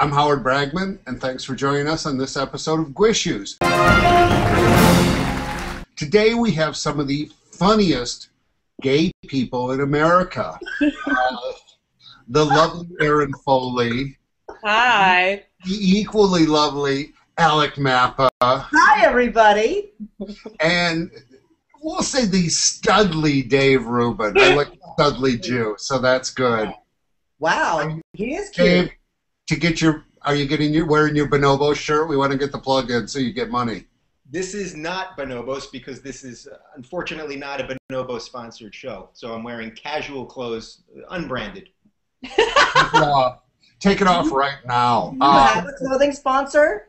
I'm Howard Bragman, and thanks for joining us on this episode of Gwissues. Today we have some of the funniest gay people in America. The lovely Erin Foley. Hi. The equally lovely Alec Mapa. Hi, everybody. And we'll say the studly Dave Rubin. I like studly Jew, so that's good. Wow, he is cute. Dave, to get your, are you wearing your Bonobo shirt? We want to get the plug in so you get money. This is not Bonobos because this is unfortunately not a Bonobo sponsored show. So I'm wearing casual clothes, unbranded. Take it off right now. You have a clothing sponsor?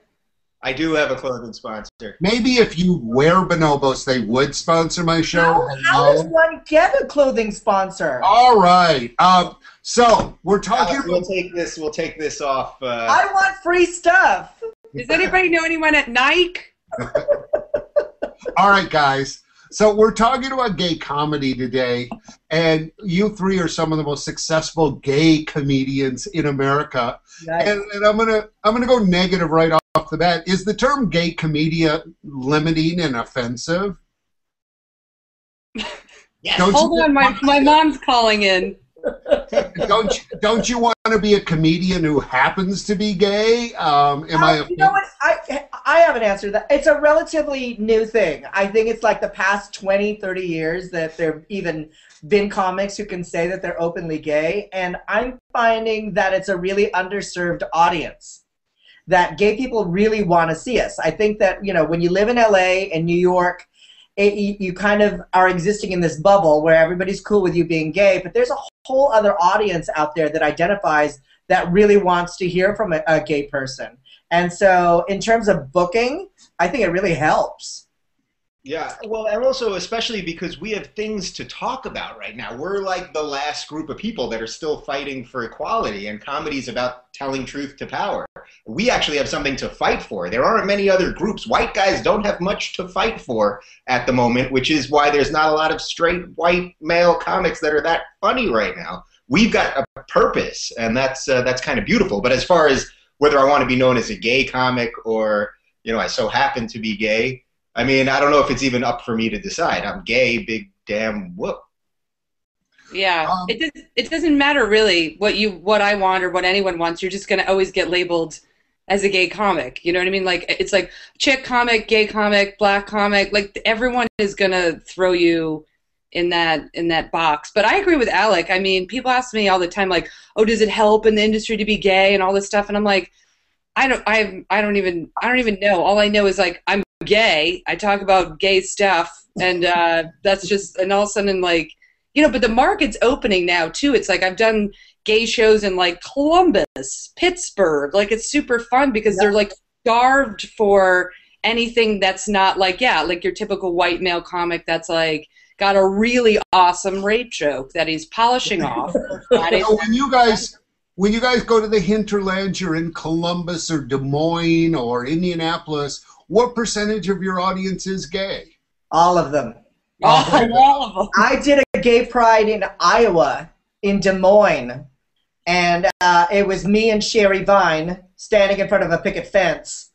I do have a clothing sponsor. Maybe if you wear bonobos, they would sponsor my show. How does one get a clothing sponsor? All right. So we're talking. We'll take this off. I want free stuff. Does anybody know anyone at Nike? All right, guys. So we're talking about gay comedy today, and you three are some of the most successful gay comedians in America. Nice. And I'm gonna go negative right off the bat. Is the term gay comedian limiting and offensive? Yes. Hold on, my mom's calling in. Don't you want to be a comedian who happens to be gay? You know what? I have an answer to that. It's a relatively new thing. I think it's like the past 20, 30 years that there have even been comics who can say that they're openly gay. And I'm finding that it's a really underserved audience, that gay people really want to see us. I think that, you know, when you live in LA and New York, you kind of are existing in this bubble where everybody's cool with you being gay, but there's a whole other audience out there that identifies, that really wants to hear from a gay person. And so in terms of booking, I think it really helps. Yeah, well, and also especially because we have things to talk about right now. We're like the last group of people that are still fighting for equality, and comedy's about telling truth to power. We actually have something to fight for. There aren't many other groups. White guys don't have much to fight for at the moment, which is why there's not a lot of straight white male comics that are that funny right now. We've got a purpose, and that's kind of beautiful. But as far as whether I want to be known as a gay comic or, you know, I so happen to be gay, I mean, I don't know if it's even up for me to decide. I'm gay, big damn whoop. Yeah, it doesn't matter really what I want or what anyone wants. You're just gonna always get labeled as a gay comic. You know what I mean? Like, it's like chick comic, gay comic, black comic. Like, everyone is gonna throw you in that box. But I agree with Alec. I mean, people ask me all the time, like, oh, does it help in the industry to be gay and all this stuff? And I'm like, I don't even know. All I know is, like, I'm gay. I talk about gay stuff, and that's just, and all of a sudden, like, you know, but the market's opening now too. It's like I've done gay shows in like Columbus, Pittsburgh. Like, it's super fun because they're like starved for anything that's not like, yeah, like your typical white male comic that's like got a really awesome rape joke that he's polishing off. So when you guys go to the hinterlands, you're in Columbus or Des Moines or Indianapolis, what percentage of your audience is gay? All of them. All of them. I did a gay pride in Iowa, in Des Moines, and it was me and Sherry Vine standing in front of a picket fence.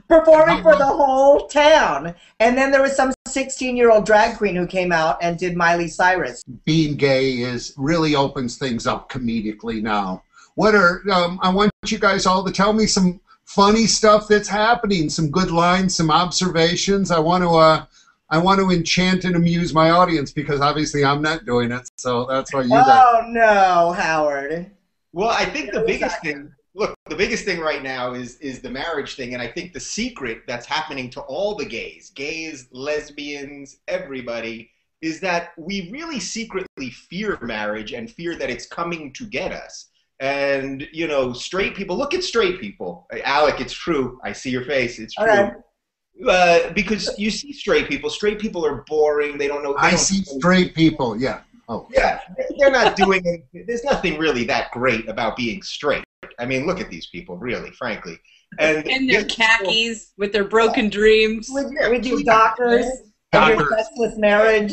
Performing for the whole town. And then there was some 16-year-old drag queen who came out and did Miley Cyrus. Being gay really opens things up comedically now. I want you guys all to tell me some funny stuff that's happening, some good lines, some observations. I want to enchant and amuse my audience because obviously I'm not doing it, so that's why you guys. Oh no, Howard. Well, I think the biggest thing. Look, the biggest thing right now is the marriage thing, and I think the secret that's happening to all the gays, lesbians, everybody, is that we really secretly fear marriage and fear that it's coming to get us. And, you know, straight people, look at straight people. Alec, it's true. I see your face. It's true. Okay. Because you see straight people are boring. They don't know. I see straight people, yeah. Oh. Yeah, they're not doing it. There's nothing really that great about being straight. I mean, look at these people, really, frankly. And in their khakis, with their broken dreams. With your doctors, and your sexless marriage.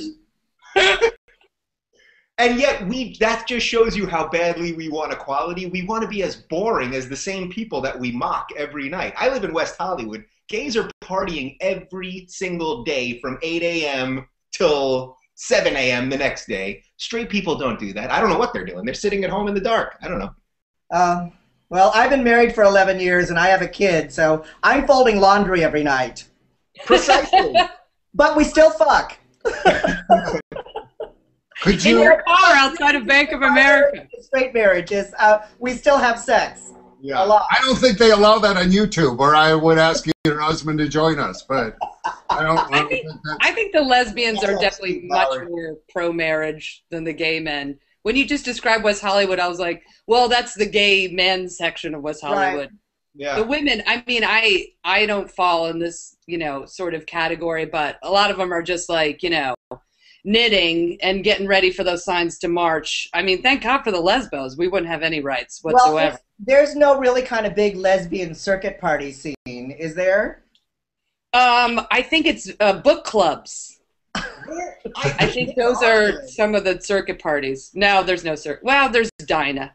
And yet that just shows you how badly we want equality. We want to be as boring as the same people that we mock every night. I live in West Hollywood. Gays are partying every single day from 8 a.m. till 7 a.m. the next day. Straight people don't do that. I don't know what they're doing. They're sitting at home in the dark. I don't know. Well, I've been married for 11 years and I have a kid, so I'm folding laundry every night. Precisely. But we still fuck. Could In you? your car outside of Bank of America. Straight marriages, we still have sex. Yeah. A lot. I don't think they allow that on YouTube, or I would ask your husband to join us. But I think the lesbians are definitely much more pro-marriage than the gay men. When you just described West Hollywood, I was like, well, that's the gay men's section of West Hollywood. Right. Yeah. The women, I mean, I don't fall in this, sort of category, but a lot of them are just like, knitting and getting ready for those signs to march. I mean, thank God for the lesbos. We wouldn't have any rights whatsoever. Well, there's no really kind of big lesbian circuit party scene, is there? I think it's book clubs. I think those are some of the circuit parties. No, there's no circuit. Well, there's Dinah.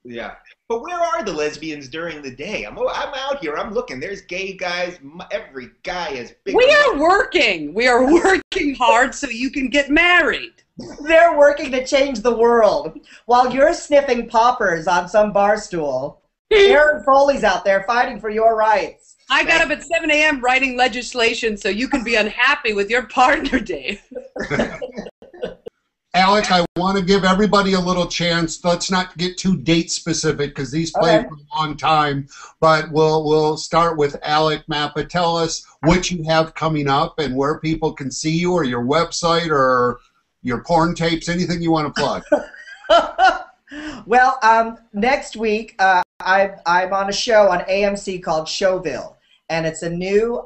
Yeah. But where are the lesbians during the day? I'm out here. I'm looking. There's gay guys. Every guy is big. We are working. We are working hard so you can get married. They're working to change the world. While you're sniffing poppers on some bar stool, Erin Foley's out there fighting for your rights. I got up at 7 a.m. writing legislation so you can be unhappy with your partner, Dave. Alec, I want to give everybody a little chance. Let's not get too date specific because these play for a long time. But we'll start with Alec Mapa. Tell us what you have coming up and where people can see you, or your website, or your porn tapes, anything you want to plug. Well, next week I'm on a show on AMC called Showville, and it's a new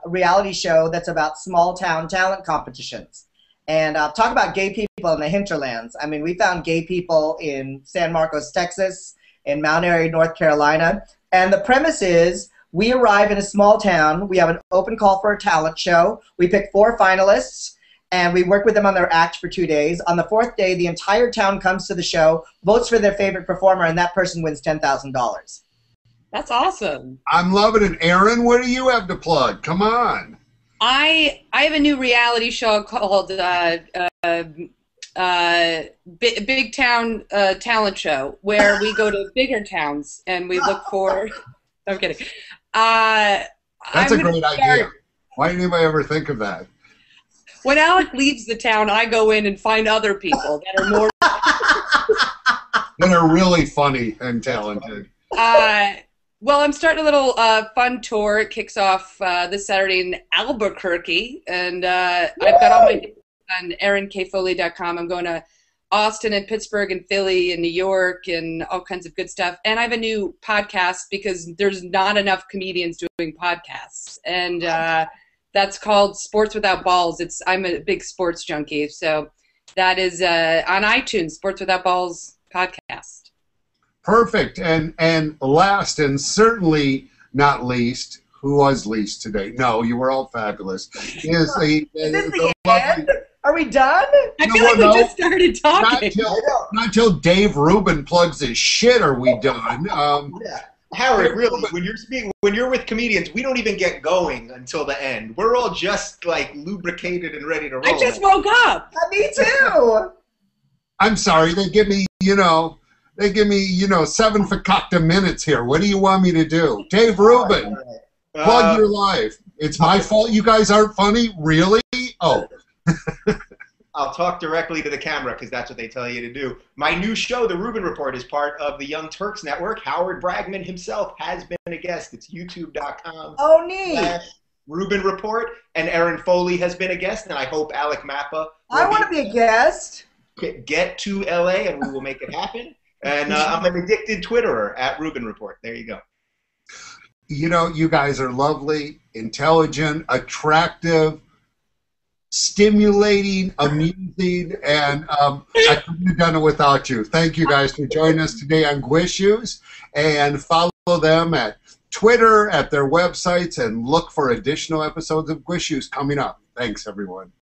reality show that's about small town talent competitions. And talk about gay people in the hinterlands. I mean, we found gay people in San Marcos, Texas, in Mount Airy, North Carolina. And the premise is we arrive in a small town. We have an open call for a talent show. We pick 4 finalists, and we work with them on their act for 2 days. On the 4th day, the entire town comes to the show, votes for their favorite performer, and that person wins $10,000. That's awesome. I'm loving it. Erin, what do you have to plug? Come on. I have a new reality show called Big Town Talent Show, where we go to bigger towns and we look for. I'm kidding. That's a great idea. Why didn't anybody ever think of that? When Alec leaves the town, I go in and find other people that are more. That are really funny and talented. Well, I'm starting a little fun tour. It kicks off this Saturday in Albuquerque, and I've got all my dates on erinfoley.com. I'm going to Austin and Pittsburgh and Philly and New York and all kinds of good stuff. And I have a new podcast because there's not enough comedians doing podcasts, and that's called Sports Without Balls. I'm a big sports junkie, so that is on iTunes, Sports Without Balls podcast. Perfect. And last and certainly not least, who was least today? No, you were all fabulous. Is this the end? Are we done? I feel like we just started talking. Not until Dave Rubin plugs his shit are we done. Howard, really, when you're with comedians, we don't even get going until the end. We're all just like lubricated and ready to roll. I just woke up. Me too. I'm sorry, they give me 7 fakakta minutes here. What do you want me to do? Dave Rubin, plug your life. It's my fault you guys aren't funny? Really? Oh. I'll talk directly to the camera because that's what they tell you to do. My new show, The Rubin Report, is part of the Young Turks Network. Howard Bragman himself has been a guest. It's youtube.com. Oh, neat. Rubin Report. And Erin Foley has been a guest, and I hope Alec Mapa. I want to be a guest. Get to LA and we will make it happen. And I'm an addicted Twitterer at Rubin Report. There you go. You guys are lovely, intelligent, attractive, stimulating, amusing, and I couldn't have done it without you. Thank you guys for joining us today on Gwissues, and follow them at Twitter, at their websites, and look for additional episodes of Gwissues coming up. Thanks, everyone.